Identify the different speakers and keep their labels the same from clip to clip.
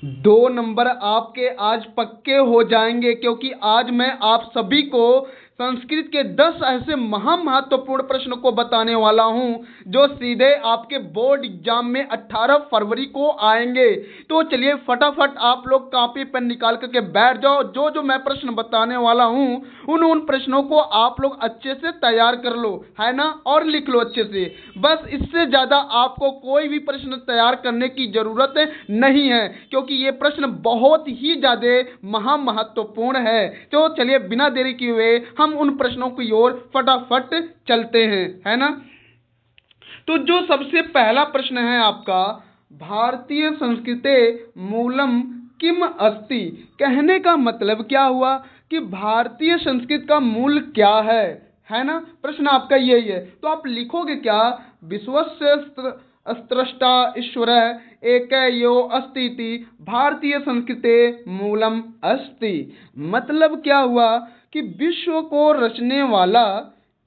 Speaker 1: 2 number आपके आज पक्के हो जाएंगे, क्योंकि आज मैं आप सभी को संस्कृत के 10 ऐसे महत्वपूर्ण प्रश्नों को बताने वाला हूं जो सीधे आपके बोर्ड एग्जाम में 18 फरवरी को आएंगे। तो चलिए फटाफट आप लोग कॉपी पेन निकाल करके बैठ जाओ। जो जो मैं प्रश्न बताने वाला हूं उन प्रश्नों को आप लोग अच्छे से तैयार कर लो, है ना, और लिख लो अच्छे से। बस इससे ज्यादा आपको कोई भी प्रश्न तैयार करने की जरूरत नहीं है, क्योंकि ये प्रश्न बहुत ही ज्यादा महत्वपूर्ण है। तो चलिए बिना देरी किए हुए हम उन प्रश्नों की ओर फटाफट चलते हैं, है ना। तो जो सबसे पहला प्रश्न है आपका, भारतीय संस्कृते मूलम किम अस्ति, कहने का मतलब क्या हुआ कि भारतीय संस्कृत का मूल क्या है ना। प्रश्न आपका यही है। तो आप लिखोगे क्या, विश्वस्य स्रष्टा ईश्वर एकयो अस्ति इति भारतीय संस्कृते मूलम अस्ति। मतलब क्या हुआ कि विश्व को रचने वाला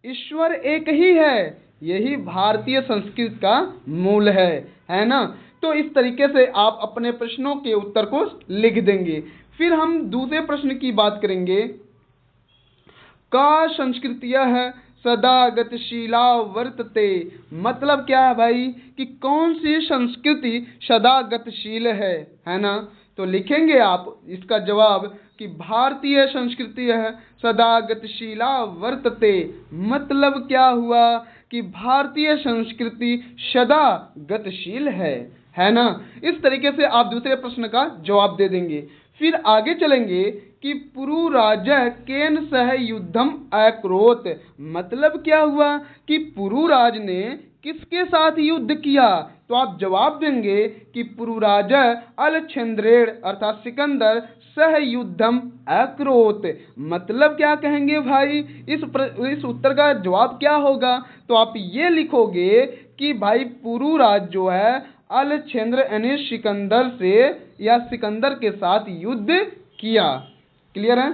Speaker 1: ईश्वर एक ही है, यही भारतीय संस्कृत का मूल है ना। तो इस तरीके से आप अपने प्रश्नों के उत्तर को लिख देंगे। फिर हम दूसरे प्रश्न की बात करेंगे। का संस्कृतियः सदा गतिशीला वर्तते, मतलब क्या है भाई कि कौन सी संस्कृति सदा गतिशील है ना। तो लिखेंगे आप इसका जवाब कि भारतीय संस्कृति है सदा गतिशीला वर्तते। मतलब क्या हुआ कि भारतीय संस्कृति सदा गतिशील है ना। इस तरीके से आप दूसरे प्रश्न का जवाब दे देंगे। फिर आगे चलेंगे कि पुरुराज केन सह युद्धम अकरोत, मतलब क्या हुआ कि पुरुराज ने किसके साथ युद्ध किया। तो आप जवाब देंगे कि पुरुराज अलछेंद्रेण अर्थात सिकंदर सह युद्धम अकरोत। मतलब क्या कहेंगे भाई, इस उत्तर का जवाब क्या होगा। तो आप ये लिखोगे कि भाई पुरुराज जो है अलछेंद्र यानी सिकंदर से या सिकंदर के साथ युद्ध किया। क्लियर है।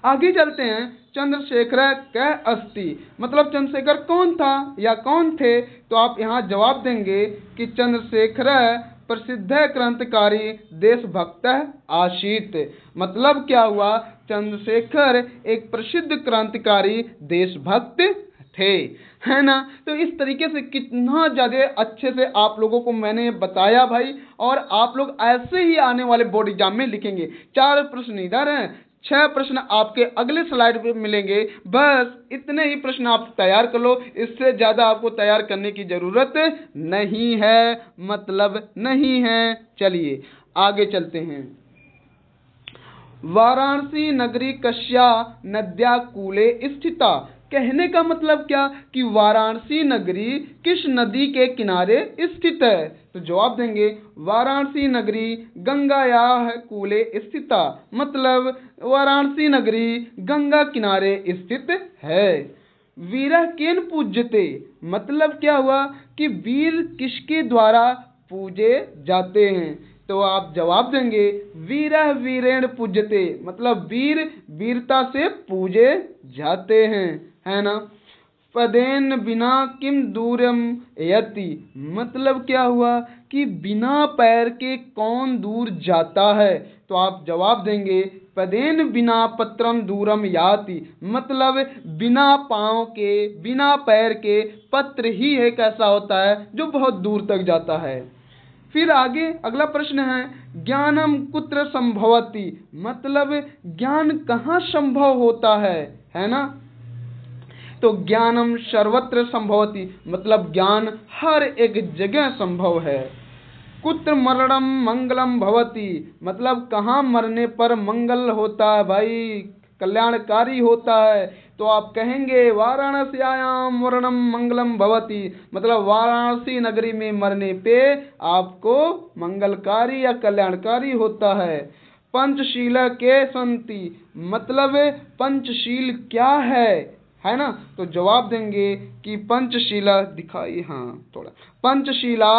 Speaker 1: आगे चलते हैं। चंद्रशेखर कह अस्ति, मतलब चंद्रशेखर कौन था या कौन थे। तो आप यहाँ जवाब देंगे कि चंद्रशेखर प्रसिद्ध क्रांतिकारी देशभक्त आसीत। मतलब क्या हुआ, चंद्रशेखर एक प्रसिद्ध क्रांतिकारी देशभक्त थे, है ना। तो इस तरीके से कितना ज्यादा अच्छे से आप लोगों को मैंने बताया भाई, और आप लोग ऐसे ही आने वाले बोर्ड एग्जाम में लिखेंगे। 4 प्रश्न इधर हैं, 6 प्रश्न आपके अगले स्लाइड पे मिलेंगे। बस इतने ही प्रश्न आप तैयार कर लो, इससे ज्यादा आपको तैयार करने की जरूरत नहीं है, मतलब नहीं है। चलिए आगे चलते हैं। वाराणसी नगरी कस्या नद्या कूले स्थिता, कहने का मतलब क्या कि वाराणसी नगरी किस नदी के किनारे स्थित है। तो जवाब देंगे वाराणसी नगरी गंगायाः कूले स्थिता, मतलब वाराणसी नगरी गंगा किनारे स्थित है। वीरः केन पूज्यते, मतलब क्या हुआ कि वीर किसके द्वारा पूजे जाते हैं। तो आप जवाब देंगे वीरः वीरेण पूज्यते, मतलब वीर वीरता से पूजे जाते हैं, है ना। पदेन बिना किम दूरम यति, मतलब क्या हुआ कि बिना पैर के कौन दूर जाता है। तो आप जवाब देंगे पदेन बिना पत्रम दूरम याति, मतलब बिना पांव के बिना पैर के पत्र ही एक ऐसा होता है जो बहुत दूर तक जाता है। फिर आगे अगला प्रश्न है ज्ञानम कुत्र संभवति, मतलब ज्ञान कहाँ संभव होता है ना। तो ज्ञानम सर्वत्र संभवति, मतलब ज्ञान हर एक जगह संभव है। कुत्र मरणम मंगलम भवति, मतलब कहाँ मरने पर मंगल होता है भाई, कल्याणकारी होता है। तो आप कहेंगे वाराणस्यायाम मरणम मंगलम भवति, मतलब वाराणसी नगरी में मरने पे आपको मंगलकारी या कल्याणकारी होता है। पंचशील के संति, मतलब पंचशील क्या है ना। तो जवाब देंगे कि पंचशीला दिखाई, हाँ थोड़ा, पंचशीला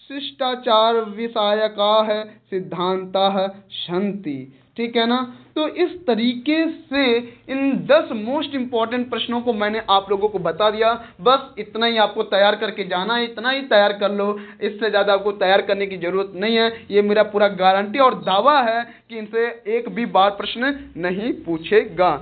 Speaker 1: शिष्टाचार विषयकाः सिद्धांताः सन्ति। ठीक है ना। तो इस तरीके से इन 10 मोस्ट इंपॉर्टेंट प्रश्नों को मैंने आप लोगों को बता दिया। बस इतना ही आपको तैयार करके जाना है, इतना ही तैयार कर लो, इससे ज़्यादा आपको तैयार करने की ज़रूरत नहीं है। ये मेरा पूरा गारंटी और दावा है कि इनसे एक भी बार प्रश्न नहीं पूछेगा।